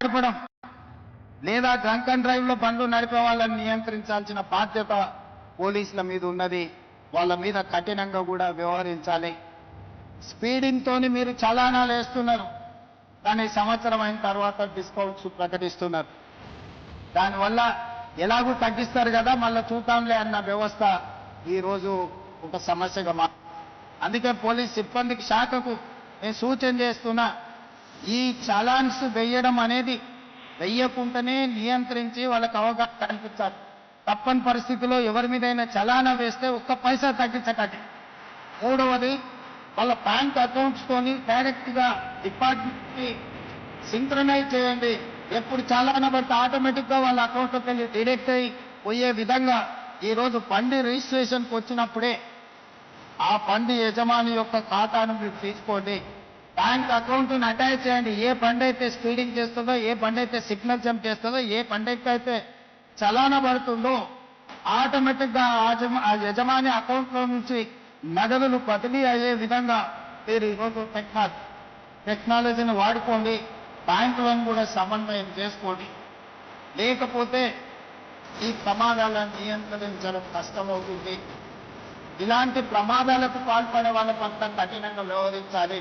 నడపడం లేదా drunk and drive లో బండ్లు నడిపే వాళ్ళని నియంత్రించాల్సిన బాధ్యత పోలీసుల మీద ఉన్నది. వాళ్ళ మీద కఠినంగా కూడా వ్యవహరించాలి. స్పీడింగ్ తోని మీరు చలానాలు వేస్తున్నారు, కానీ సంవత్సరం అయిన తర్వాత డిస్కౌంట్స్ ప్రకటిస్తున్నారు. దానివల్ల ఎలాగూ తగ్గిస్తారు కదా, మళ్ళీ చూద్దాంలే అన్న వ్యవస్థ ఈరోజు ఒక సమస్యగా అందుకే పోలీస్ సిబ్బందికి శాఖకు నేను సూచన చేస్తున్నా, ఈ చలాన్స్ వేయడం అనేది వెయ్యకుండానే నియంత్రించి వాళ్ళకి అవగాహన కల్పించాలి. తప్పని పరిస్థితిలో ఎవరి మీదైనా చలానా వేస్తే ఒక్క పైసా తగ్గించకండి. మూడవది, వాళ్ళ బ్యాంక్ అకౌంట్స్ తోని డైరెక్ట్ గా డిపార్ట్మెంట్ కి సింక్రనైజ్ చేయండి. ఎప్పుడు చలానా పడితే ఆటోమేటిక్ గా వాళ్ళ అకౌంట్లోకి వెళ్ళి డిడక్ట్ అయ్యి పోయే విధంగా ఈరోజు బండి రిజిస్ట్రేషన్కి వచ్చినప్పుడే ఆ బండి యజమాని యొక్క ఖాతాను మీరు తీసుకోండి, బ్యాంక్ అకౌంట్ను అటాచ్ చేయండి. ఏ బండి అయితే స్పీడింగ్ చేస్తుందో, ఏ బండి అయితే సిగ్నల్ జంప్ చేస్తుందో, ఏ బండికి అయితే చలానా పడుతుందో ఆటోమేటిక్గా ఆ యజమాని అకౌంట్లో నుంచి నగదులు బదిలీ అయ్యే విధంగా మీరు ఈరోజు టెక్నాలజీని వాడుకోండి. బ్యాంకులను కూడా సమన్వయం చేసుకోండి. లేకపోతే ఈ ప్రమాదాలను నియంత్రించడం కష్టమవుతుంది. ఇలాంటి ప్రమాదాలకు పాల్పడే వాళ్ళ పట్ల కఠినంగా వ్యవహరించాలి.